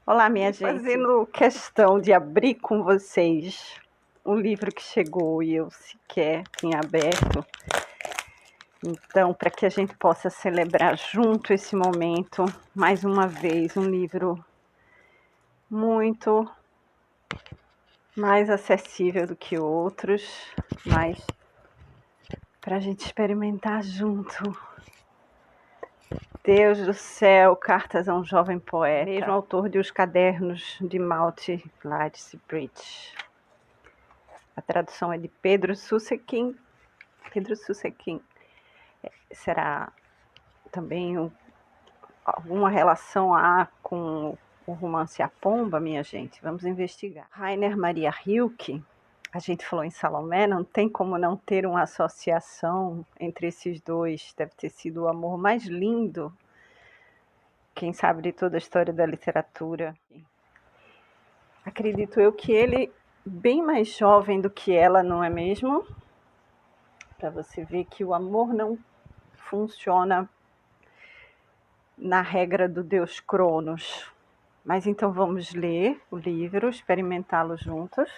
Olá, minha gente. Fazendo questão de abrir com vocês um livro que chegou e eu sequer tinha aberto. Então, para que a gente possa celebrar junto esse momento, mais uma vez, um livro muito mais acessível do que outros, mas para a gente experimentar junto. Deus do céu, Cartas a um Jovem Poeta, mesmo autor de Os Cadernos de Malte Gladysbridge. A tradução é de Pedro Susekin. Pedro Susekin será também alguma relação com o romance A Pomba, minha gente? Vamos investigar. Rainer Maria Rilke, a gente falou em Salomé, não tem como não ter uma associação entre esses dois. Deve ter sido o amor mais lindo, quem sabe, de toda a história da literatura. Acredito eu que ele, bem mais jovem do que ela, não é mesmo? Para você ver que o amor não funciona na regra do Deus Cronos. Mas então vamos ler o livro, experimentá-lo juntos.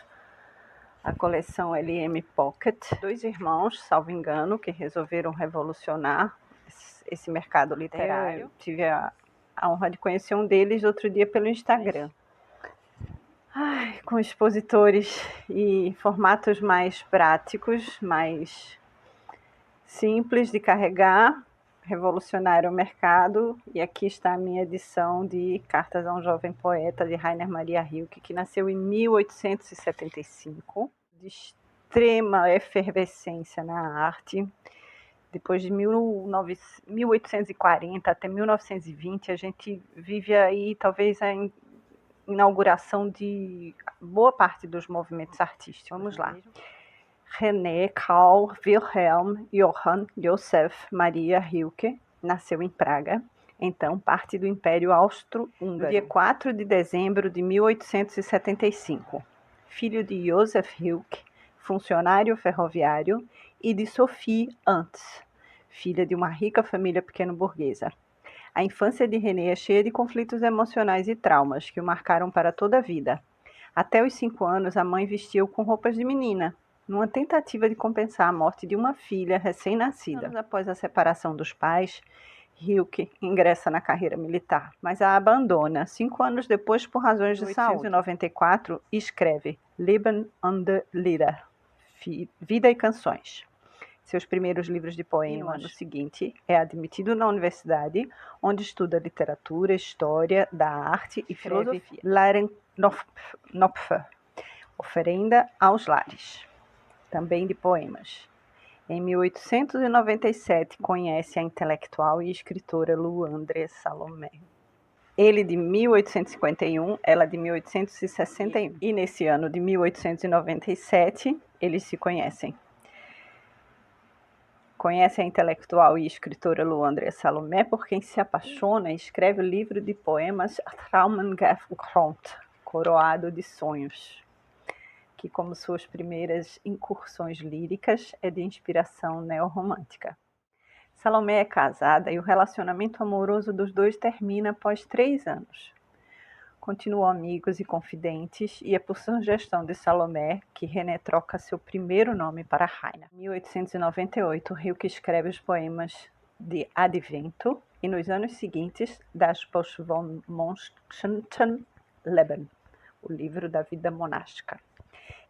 A coleção LM Pocket. Dois irmãos, salvo engano, que resolveram revolucionar esse mercado literário. Eu tive a honra de conhecer um deles outro dia pelo Instagram. Com expositores e formatos mais práticos, mais simples de carregar, revolucionaram o mercado. E aqui está a minha edição de Cartas a um Jovem Poeta, de Rainer Maria Rilke, que nasceu em 1875, de extrema efervescência na arte. Depois de 1840 até 1920, a gente vive aí talvez a inauguração de boa parte dos movimentos artísticos. Vamos lá. René Karl Wilhelm Johann Joseph Maria Rilke nasceu em Praga, então parte do Império Austro-Húngaro, no dia 4 de dezembro de 1875. Filho de Joseph Rilke, funcionário ferroviário, e de Sophie Antz, filha de uma rica família pequeno-burguesa. A infância de René é cheia de conflitos emocionais e traumas que o marcaram para toda a vida. Até os 5 anos, a mãe vestiu com roupas de menina, numa tentativa de compensar a morte de uma filha recém-nascida. Anos após a separação dos pais, Rilke ingressa na carreira militar, mas a abandona 5 anos depois por razões de saúde. Em 1894, escreve Leben und Lieder, Vida e Canções. Seus primeiros livros de poemas. No ano seguinte, é admitido na universidade, onde estuda literatura, história da arte e filosofia. Lahrenopfer, Oferenda aos Lares, também de poemas. Em 1897, conhece a intelectual e escritora Luandre Salomé. Ele de 1851, ela de 1861. E nesse ano de 1897, eles se conhecem. Conhece a intelectual e escritora Luandre Salomé, por quem se apaixona e escreve o livro de poemas Traumengefront, Coroado de Sonhos, que, como suas primeiras incursões líricas, é de inspiração neorromântica. Salomé é casada e o relacionamento amoroso dos dois termina após 3 anos. Continuam amigos e confidentes, e é por sugestão de Salomé que René troca seu primeiro nome para Rainer. Em 1898, Rilke escreve os poemas de Advento e, nos anos seguintes, Das Buch vom Monschen Leben, o livro da vida monástica,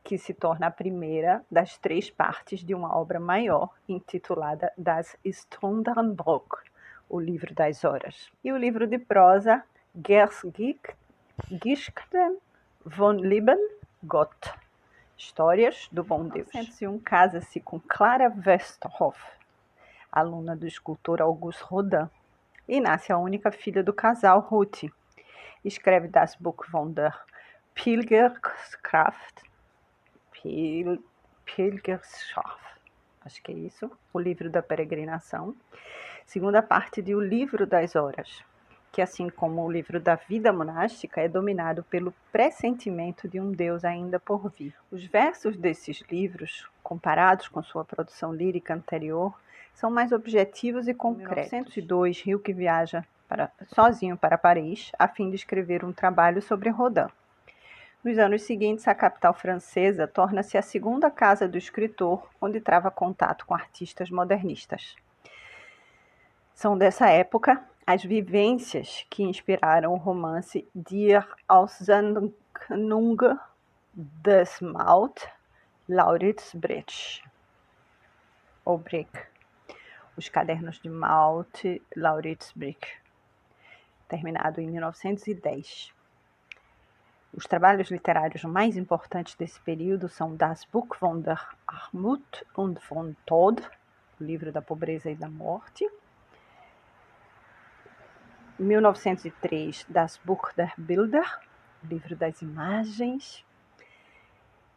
que se torna a primeira das 3 partes de uma obra maior intitulada Das Stundenbuch, o livro das horas. E o livro de prosa Geschichten von Lieben Gott, Histórias do Bom Deus. Em 1901, casa-se com Clara Westerhoff, aluna do escultor Auguste Rodin, e nasce a única filha do casal, Ruth. Escreve Das Buch von der Pilgerschaft, acho que é isso, o livro da peregrinação, segunda parte de O Livro das Horas, que, assim como o livro da vida monástica, é dominado pelo pressentimento de um Deus ainda por vir. Os versos desses livros, comparados com sua produção lírica anterior, são mais objetivos e concretos. Em 1902, Rilke viaja sozinho para Paris, a fim de escrever um trabalho sobre Rodin. Nos anos seguintes, a capital francesa torna-se a segunda casa do escritor, onde trava contato com artistas modernistas. São dessa época as vivências que inspiraram o romance Die Auszeichnung des Maut, Laurits Brecht, ou Brecht, Os Cadernos de Maut, Laurits Brecht, terminado em 1910. Os trabalhos literários mais importantes desse período são Das Buch von der Armut und von Tod, o livro da pobreza e da morte. 1903, Das Buch der Bilder, o livro das imagens,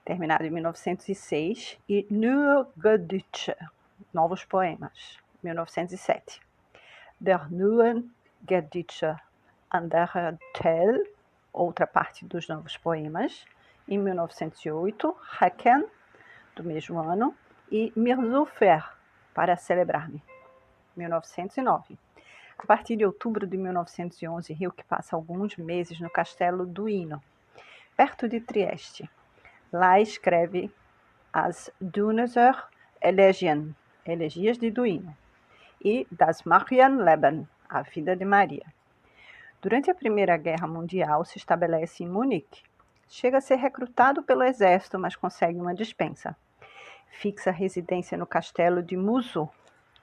terminado em 1906, e Neue Gedichte, novos poemas, 1907. Der Neuen Gedichte anderer Teil, outra parte dos novos poemas, em 1908, Requiem, do mesmo ano, e Mir so fair, para celebrar-me, 1909. A partir de outubro de 1911, Rilke passa alguns meses no castelo Duino, perto de Trieste. Lá escreve as Duineser Elegien, Elegias de Duino, e Das Marienleben, a Vida de Maria. Durante a Primeira Guerra Mundial, se estabelece em Munique. Chega a ser recrutado pelo exército, mas consegue uma dispensa. Fixa residência no castelo de Muso,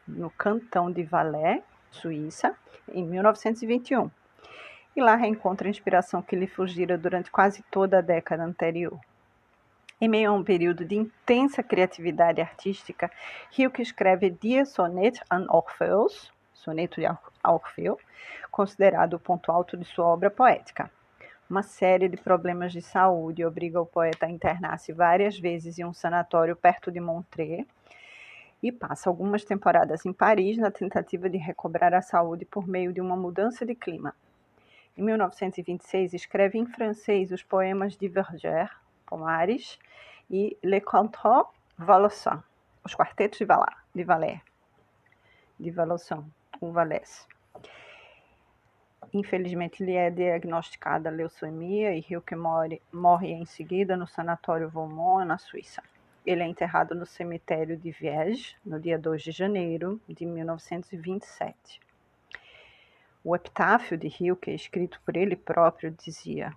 no cantão de Valais, Suíça, em 1921. E lá reencontra a inspiração que lhe fugira durante quase toda a década anterior. Em meio a um período de intensa criatividade artística, Rilke escreve Die Sonnet an Orpheus, Soneto de Orfeu, considerado o ponto alto de sua obra poética. Uma série de problemas de saúde obriga o poeta a internar-se várias vezes em um sanatório perto de Montreux e passa algumas temporadas em Paris na tentativa de recobrar a saúde por meio de uma mudança de clima. Em 1926, escreve em francês os poemas de Verger, Pomares, e Le Cantor Valossin, os quartetos de Valais, de Valossin, o Valès. Infelizmente, lhe é diagnosticada leucemia e Rilke morre em seguida no sanatório Vaumont, na Suíça. Ele é enterrado no cemitério de Viège, no dia 2 de janeiro de 1927. O epitáfio de Rilke, escrito por ele próprio, dizia...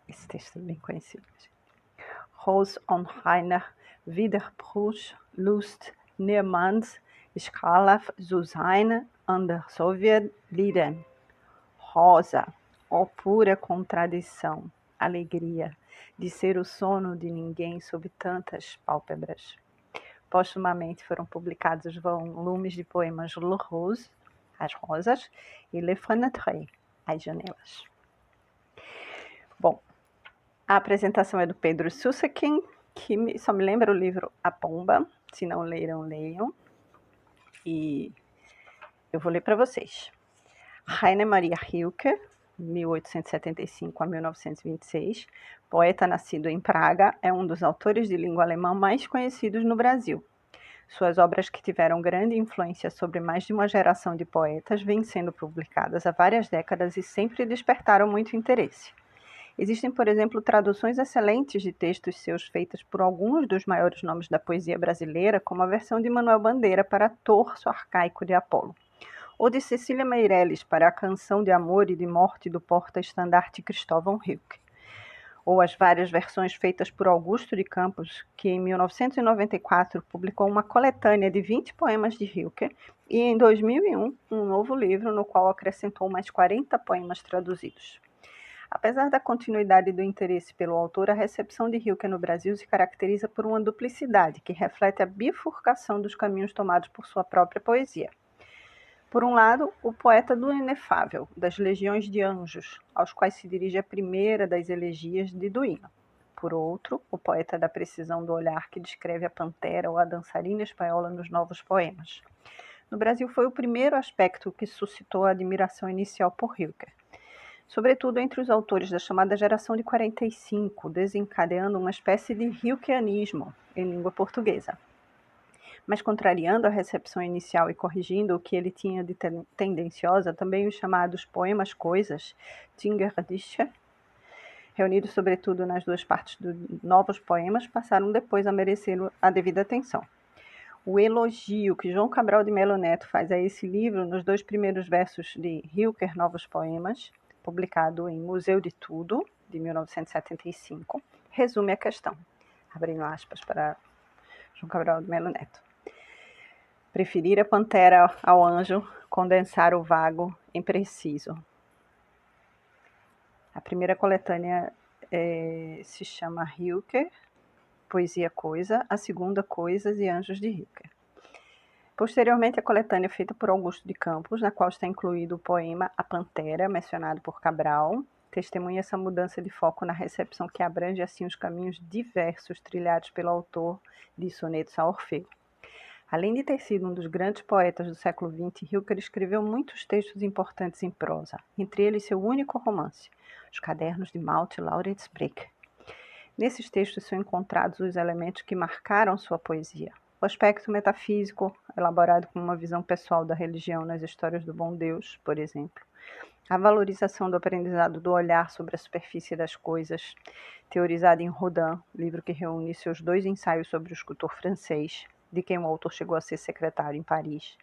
esse texto é bem conhecido. Rose on Rainer Widerbruch Lust Niemands Schlaf zu sein an der Sowjet Liden. Rosa, ó pura contradição, alegria, de ser o sono de ninguém sob tantas pálpebras. Postumamente foram publicados os volumes de poemas Le Rose, As Rosas, e Les Fenêtres, As Janelas. Bom, a apresentação é do Pedro Susskind, que só me lembra o livro A Pomba. Se não leram, leiam. E eu vou ler para vocês. Rainer Maria Rilke, 1875 a 1926, poeta nascido em Praga, é um dos autores de língua alemã mais conhecidos no Brasil. Suas obras, que tiveram grande influência sobre mais de uma geração de poetas, vêm sendo publicadas há várias décadas e sempre despertaram muito interesse. Existem, por exemplo, traduções excelentes de textos seus feitas por alguns dos maiores nomes da poesia brasileira, como a versão de Manuel Bandeira para Torso Arcaico de Apolo, ou de Cecília Meirelles para a Canção de Amor e de Morte do porta-estandarte Cristóvão Rilke, ou as várias versões feitas por Augusto de Campos, que em 1994 publicou uma coletânea de 20 poemas de Rilke, e em 2001 um novo livro no qual acrescentou mais 40 poemas traduzidos. Apesar da continuidade do interesse pelo autor, a recepção de Rilke no Brasil se caracteriza por uma duplicidade que reflete a bifurcação dos caminhos tomados por sua própria poesia. Por um lado, o poeta do inefável, das legiões de anjos, aos quais se dirige a primeira das elegias de Duino. Por outro, o poeta da precisão do olhar, que descreve a pantera ou a dançarina espanhola nos novos poemas. No Brasil, foi o primeiro aspecto que suscitou a admiração inicial por Rilke, sobretudo entre os autores da chamada geração de 45, desencadeando uma espécie de rilkeanismo em língua portuguesa. Mas contrariando a recepção inicial e corrigindo o que ele tinha de tendenciosa, também os chamados poemas coisas, Tingerdichte, reunidos sobretudo nas duas partes dos novos poemas, passaram depois a merecer a devida atenção. O elogio que João Cabral de Melo Neto faz a esse livro nos 2 primeiros versos de Rilker Novos Poemas, publicado em Museu de Tudo, de 1975, resume a questão. Abrindo aspas para João Cabral de Melo Neto. Preferir a pantera ao anjo, condensar o vago em preciso. A primeira coletânea se chama Rilker, Poesia Coisa, a segunda Coisas e Anjos de Rilker. Posteriormente, a coletânea feita por Augusto de Campos, na qual está incluído o poema A Pantera, mencionado por Cabral, testemunha essa mudança de foco na recepção que abrange assim os caminhos diversos trilhados pelo autor de Sonetos a Orfeu. Além de ter sido um dos grandes poetas do século XX, Rilker escreveu muitos textos importantes em prosa, entre eles seu único romance, Os Cadernos de Malte Lauritz-Breck. Nesses textos são encontrados os elementos que marcaram sua poesia. O aspecto metafísico, elaborado com uma visão pessoal da religião nas histórias do Bom Deus, por exemplo. A valorização do aprendizado do olhar sobre a superfície das coisas, teorizada em Rodin, livro que reúne seus 2 ensaios sobre o escultor francês, de quem o autor chegou a ser secretário em Paris.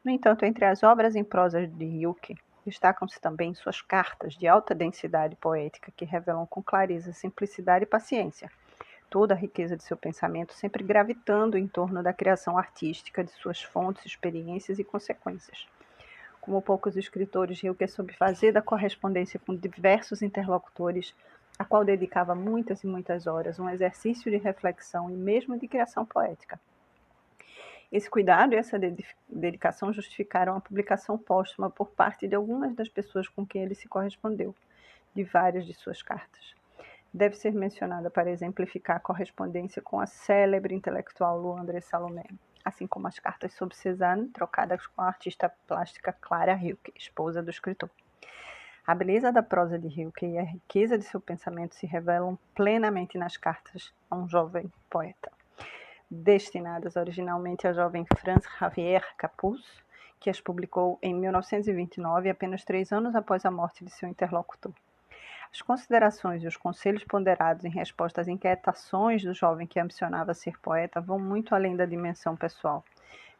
No entanto, entre as obras em prosa de Rilke, destacam-se também suas cartas de alta densidade poética que revelam com clareza simplicidade e paciência, toda a riqueza de seu pensamento sempre gravitando em torno da criação artística, de suas fontes, experiências e consequências. Como poucos escritores, Rilke soube fazer da correspondência com diversos interlocutores, a qual dedicava muitas e muitas horas, um exercício de reflexão e mesmo de criação poética. Esse cuidado e essa dedicação justificaram a publicação póstuma por parte de algumas das pessoas com quem ele se correspondeu, de várias de suas cartas. Deve ser mencionada para exemplificar a correspondência com a célebre intelectual Luandré Salomé, assim como as cartas sobre Cézanne, trocadas com a artista plástica Clara Rilke, esposa do escritor. A beleza da prosa de Rilke e a riqueza de seu pensamento se revelam plenamente nas cartas a um jovem poeta, destinadas originalmente ao jovem Franz Xavier Capus, que as publicou em 1929, apenas 3 anos após a morte de seu interlocutor. As considerações e os conselhos ponderados em resposta às inquietações do jovem que ambicionava ser poeta vão muito além da dimensão pessoal,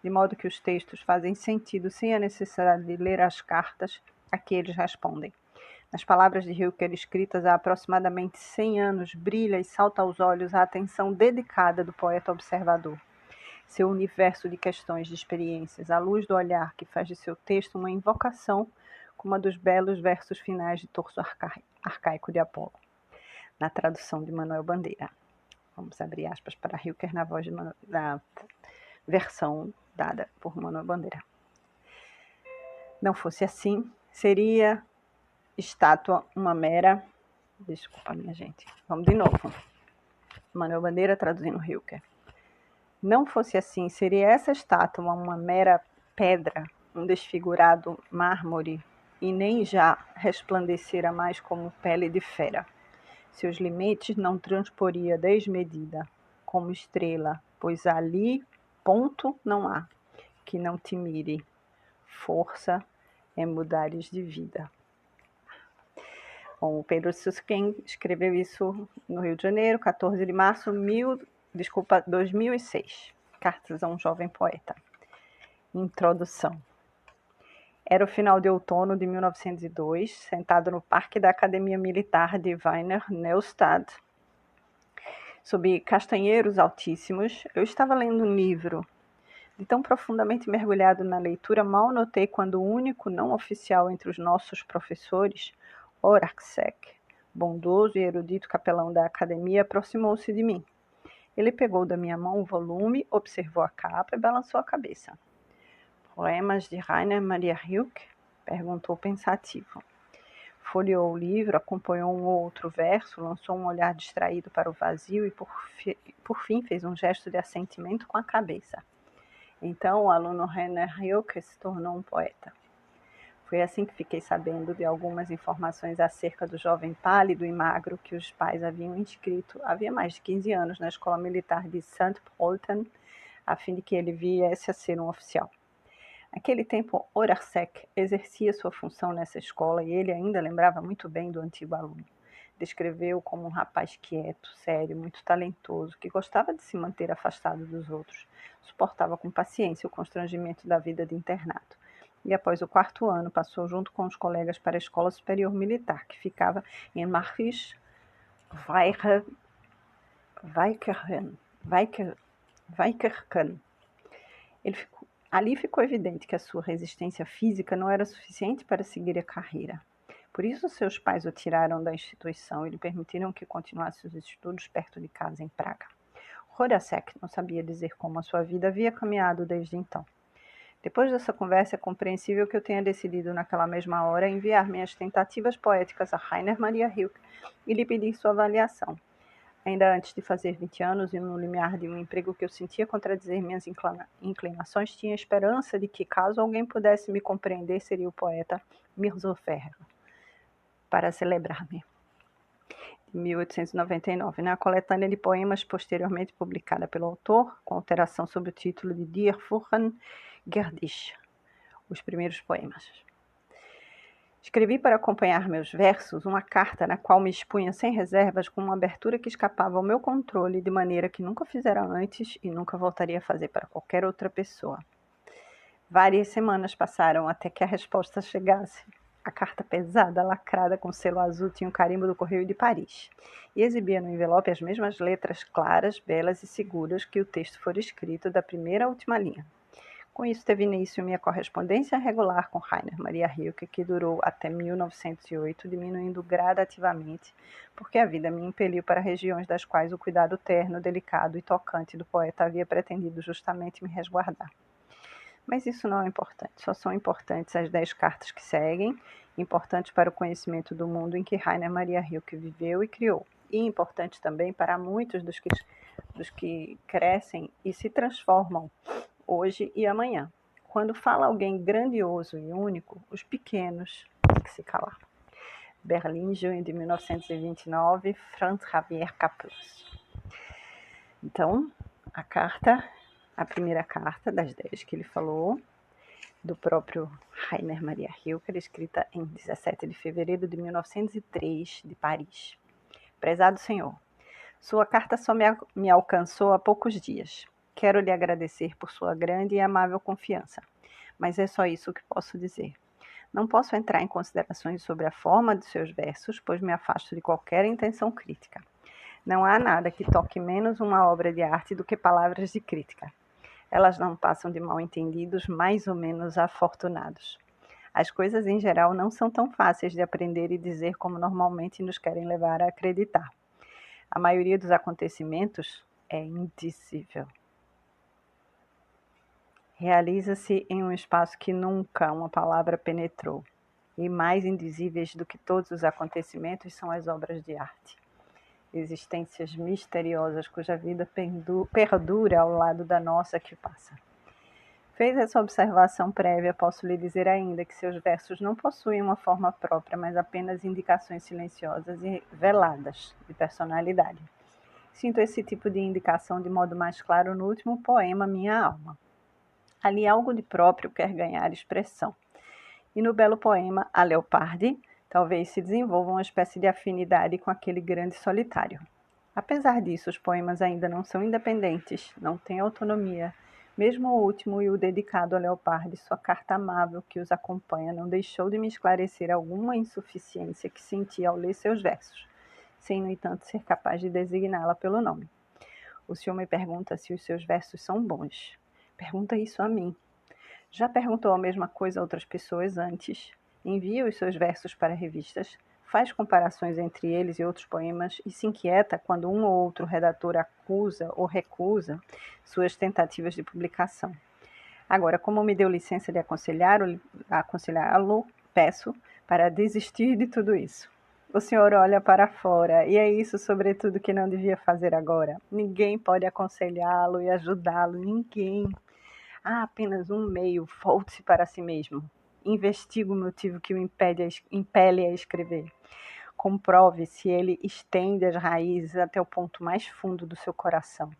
de modo que os textos fazem sentido sem a necessidade de ler as cartas a que eles respondem. Nas palavras de Rilke, escritas há aproximadamente 100 anos, brilha e salta aos olhos a atenção dedicada do poeta observador. Seu universo de questões, de experiências, à luz do olhar que faz de seu texto uma invocação, como a dos belos versos finais de Torso Arcaico de Apolo, na tradução de Manuel Bandeira. Vamos abrir aspas para Rilke na voz da versão dada por Manuel Bandeira. Não fosse assim, seria estátua uma mera... Desculpa, minha gente. Vamos de novo. Manuel Bandeira traduzindo Rilke. Não fosse assim, seria essa estátua uma mera pedra, um desfigurado mármore, e nem já resplandecera mais como pele de fera. Seus limites não transporia desmedida, como estrela, pois ali ponto não há, que não te mire. Força é mudares de vida. Bom, o Pedro Susskind escreveu isso no Rio de Janeiro, 14 de março de 2006. Cartas a um jovem poeta. Introdução. Era o final de outono de 1902, sentado no parque da Academia Militar de Wiener Neustadt, sob castanheiros altíssimos, eu estava lendo um livro. De tão profundamente mergulhado na leitura, mal notei quando o único não oficial entre os nossos professores, Horaksek, bondoso e erudito capelão da academia, aproximou-se de mim. Ele pegou da minha mão o volume, observou a capa e balançou a cabeça. Poemas de Rainer Maria Rilke? Perguntou pensativo. Folheou o livro, acompanhou um ou outro verso, lançou um olhar distraído para o vazio e, por fim, fez um gesto de assentimento com a cabeça. Então, o aluno Rainer Rilke se tornou um poeta. Foi assim que fiquei sabendo de algumas informações acerca do jovem pálido e magro que os pais haviam inscrito havia mais de 15 anos na escola militar de St. Pölten, a fim de que ele viesse a ser um oficial. Naquele tempo, Horacek exercia sua função nessa escola e ele ainda lembrava muito bem do antigo aluno. Descreveu-o como um rapaz quieto, sério, muito talentoso, que gostava de se manter afastado dos outros. Suportava com paciência o constrangimento da vida de internato. E após o 4º ano, passou junto com os colegas para a Escola Superior Militar, que ficava em Marchis Weikerken. Ali ficou evidente que a sua resistência física não era suficiente para seguir a carreira. Por isso, seus pais o tiraram da instituição e lhe permitiram que continuasse os estudos perto de casa, em Praga. Horacek não sabia dizer como a sua vida havia caminhado desde então. Depois dessa conversa, é compreensível que eu tenha decidido naquela mesma hora enviar minhas tentativas poéticas a Rainer Maria Rilke e lhe pedir sua avaliação. Ainda antes de fazer 20 anos e no limiar de um emprego que eu sentia contradizer minhas inclinações, tinha esperança de que, caso alguém pudesse me compreender, seria o poeta Mirzo Ferrer, para celebrar-me. Em 1899, na coletânea de poemas posteriormente publicada pelo autor, com alteração sob o título de Die Frühen Gedichte, os primeiros poemas. Escrevi para acompanhar meus versos uma carta na qual me expunha sem reservas com uma abertura que escapava ao meu controle de maneira que nunca fizera antes e nunca voltaria a fazer para qualquer outra pessoa. Várias semanas passaram até que a resposta chegasse. A carta pesada, lacrada com selo azul, tinha o carimbo do Correio de Paris e exibia no envelope as mesmas letras claras, belas e seguras que o texto fora escrito da primeira à última linha. Com isso, teve início minha correspondência regular com Rainer Maria Rilke, que durou até 1908, diminuindo gradativamente, porque a vida me impeliu para regiões das quais o cuidado terno, delicado e tocante do poeta havia pretendido justamente me resguardar. Mas isso não é importante, só são importantes as 10 cartas que seguem, importantes para o conhecimento do mundo em que Rainer Maria Rilke viveu e criou, e importantes também para muitos dos que crescem e se transformam hoje e amanhã. Quando fala alguém grandioso e único, os pequenos têm que se calar. Berlim, junho de 1929, Franz Xavier Capus. Então, a primeira carta das 10 que ele falou, do próprio Rainer Maria Rilke, escrita em 17 de fevereiro de 1903, de Paris. Prezado senhor, sua carta só me alcançou há poucos dias. Quero lhe agradecer por sua grande e amável confiança, mas é só isso que posso dizer. Não posso entrar em considerações sobre a forma de seus versos, pois me afasto de qualquer intenção crítica. Não há nada que toque menos uma obra de arte do que palavras de crítica. Elas não passam de mal-entendidos mais ou menos afortunados. As coisas em geral não são tão fáceis de aprender e dizer como normalmente nos querem levar a acreditar. A maioria dos acontecimentos é indizível. Realiza-se em um espaço que nunca uma palavra penetrou, e mais indizíveis do que todos os acontecimentos são as obras de arte. Existências misteriosas cuja vida perdura ao lado da nossa que passa. Fez essa observação prévia, posso lhe dizer ainda que seus versos não possuem uma forma própria, mas apenas indicações silenciosas e veladas de personalidade. Sinto esse tipo de indicação de modo mais claro no último poema Minha Alma. Ali algo de próprio quer ganhar expressão. E no belo poema A Leopardi, talvez se desenvolva uma espécie de afinidade com aquele grande solitário. Apesar disso, os poemas ainda não são independentes, não têm autonomia. Mesmo o último e o dedicado a Leopardi, sua carta amável que os acompanha, não deixou de me esclarecer alguma insuficiência que senti ao ler seus versos, sem, no entanto, ser capaz de designá-la pelo nome. O senhor me pergunta se os seus versos são bons. Pergunta isso a mim. Já perguntou a mesma coisa a outras pessoas antes? Envia os seus versos para revistas? Faz comparações entre eles e outros poemas e se inquieta quando um ou outro redator acusa ou recusa suas tentativas de publicação. Agora, como me deu licença de aconselhá-lo, peço para desistir de tudo isso. O senhor olha para fora, e é isso, sobretudo, que não devia fazer agora. Ninguém pode aconselhá-lo e ajudá-lo, ninguém. Há apenas um meio, volte-se para si mesmo. Investigue o motivo que o impele a escrever. Comprove se ele estende as raízes até o ponto mais fundo do seu coração.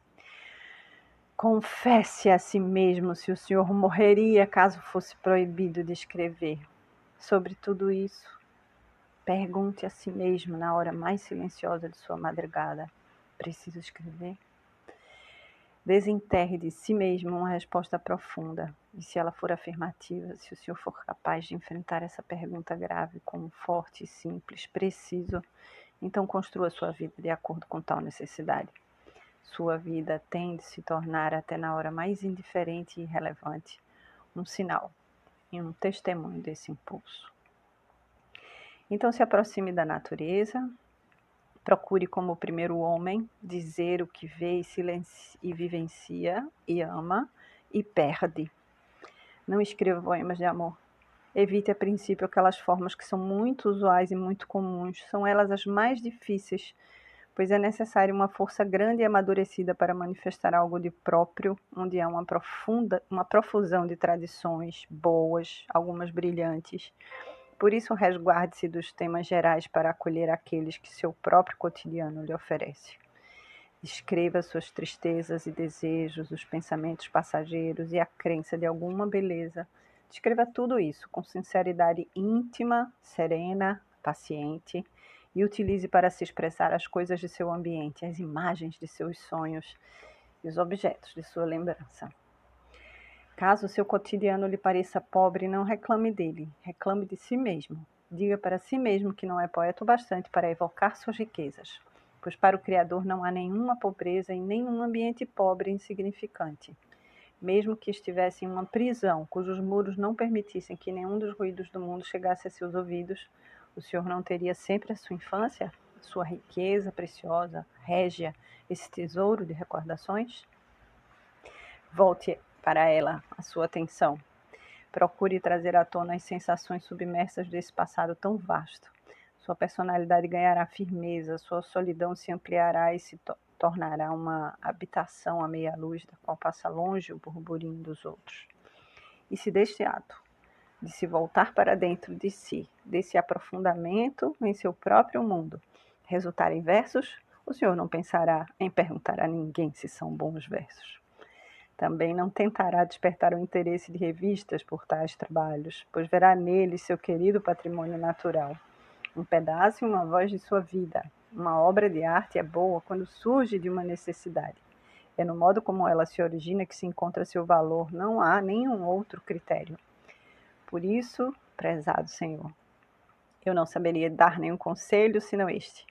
Confesse a si mesmo se o senhor morreria caso fosse proibido de escrever. Sobre tudo isso, pergunte a si mesmo na hora mais silenciosa de sua madrugada: preciso escrever? Desenterre de si mesmo uma resposta profunda, e se ela for afirmativa, se o senhor for capaz de enfrentar essa pergunta grave como forte e simples, preciso, então construa sua vida de acordo com tal necessidade. Sua vida tem de se tornar, até na hora mais indiferente e irrelevante, um sinal e um testemunho desse impulso. Então se aproxime da natureza, procure como o primeiro homem dizer o que vê e vivencia e ama e perde. Não escreva poemas de amor. Evite a princípio aquelas formas que são muito usuais e muito comuns. São elas as mais difíceis, pois é necessária uma força grande e amadurecida para manifestar algo de próprio, onde há uma profusão de tradições boas, algumas brilhantes. Por isso, resguarde-se dos temas gerais para acolher aqueles que seu próprio cotidiano lhe oferece. Escreva suas tristezas e desejos, os pensamentos passageiros e a crença de alguma beleza. Escreva tudo isso com sinceridade íntima, serena, paciente, e utilize para se expressar as coisas de seu ambiente, as imagens de seus sonhos e os objetos de sua lembrança. Caso seu cotidiano lhe pareça pobre, não reclame dele, reclame de si mesmo. Diga para si mesmo que não é poeta o bastante para evocar suas riquezas, pois para o Criador não há nenhuma pobreza em nenhum ambiente pobre e insignificante. Mesmo que estivesse em uma prisão, cujos muros não permitissem que nenhum dos ruídos do mundo chegasse a seus ouvidos, o Senhor não teria sempre a sua infância, sua riqueza preciosa, régia, esse tesouro de recordações? Volte para ela a sua atenção. Procure trazer à tona as sensações submersas desse passado tão vasto. Sua personalidade ganhará firmeza, sua solidão se ampliará e se tornará uma habitação à meia luz, da qual passa longe o burburinho dos outros. E se deste ato, de se voltar para dentro de si, desse aprofundamento em seu próprio mundo, resultar em versos, o senhor não pensará em perguntar a ninguém se são bons versos. Também não tentará despertar o interesse de revistas por tais trabalhos, pois verá neles seu querido patrimônio natural, um pedaço e uma voz de sua vida. Uma obra de arte é boa quando surge de uma necessidade. É no modo como ela se origina que se encontra seu valor, não há nenhum outro critério. Por isso, prezado Senhor, eu não saberia dar nenhum conselho senão este: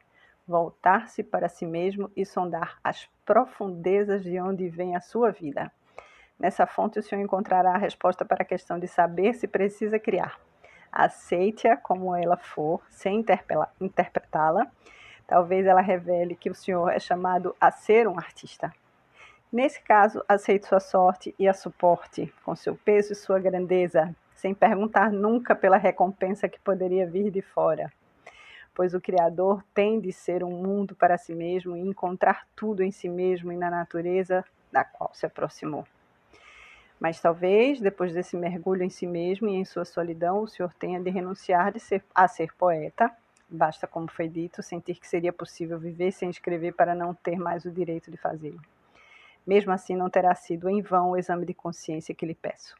voltar-se para si mesmo e sondar as profundezas de onde vem a sua vida. Nessa fonte o senhor encontrará a resposta para a questão de saber se precisa criar. Aceite-a como ela for, sem interpretá-la. Talvez ela revele que o senhor é chamado a ser um artista. Nesse caso, aceite sua sorte e a suporte, com seu peso e sua grandeza, sem perguntar nunca pela recompensa que poderia vir de fora. Pois o Criador tem de ser um mundo para si mesmo e encontrar tudo em si mesmo e na natureza da qual se aproximou. Mas talvez, depois desse mergulho em si mesmo e em sua solidão, o senhor tenha de renunciar a ser poeta. Basta, como foi dito, sentir que seria possível viver sem escrever para não ter mais o direito de fazê-lo. Mesmo assim, não terá sido em vão o exame de consciência que lhe peço.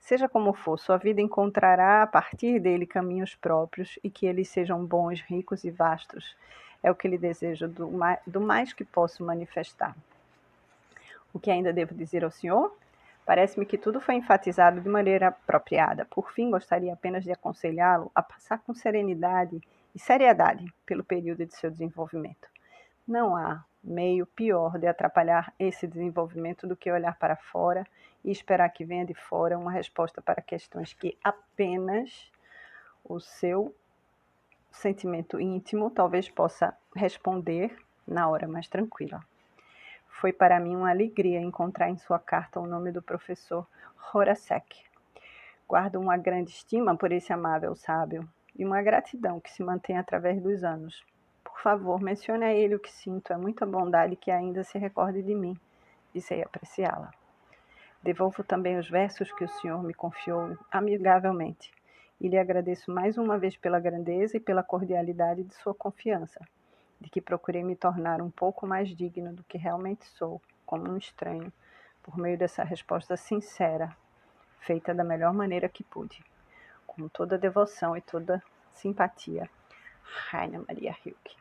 Seja como for, sua vida encontrará a partir dele caminhos próprios e que eles sejam bons, ricos e vastos. É o que lhe desejo do mais que posso manifestar. O que ainda devo dizer ao senhor? Parece-me que tudo foi enfatizado de maneira apropriada. Por fim, gostaria apenas de aconselhá-lo a passar com serenidade e seriedade pelo período de seu desenvolvimento. Não há meio pior de atrapalhar esse desenvolvimento do que olhar para fora e esperar que venha de fora uma resposta para questões que apenas o seu sentimento íntimo talvez possa responder na hora mais tranquila. Foi para mim uma alegria encontrar em sua carta o nome do professor Horacek. Guardo uma grande estima por esse amável sábio e uma gratidão que se mantém através dos anos. Por favor, mencione a ele o que sinto, é muita bondade que ainda se recorde de mim e sei apreciá-la. Devolvo também os versos que o senhor me confiou amigavelmente e lhe agradeço mais uma vez pela grandeza e pela cordialidade de sua confiança, de que procurei me tornar um pouco mais digno do que realmente sou, como um estranho, por meio dessa resposta sincera, feita da melhor maneira que pude, com toda devoção e toda simpatia. Rainer Maria Rilke.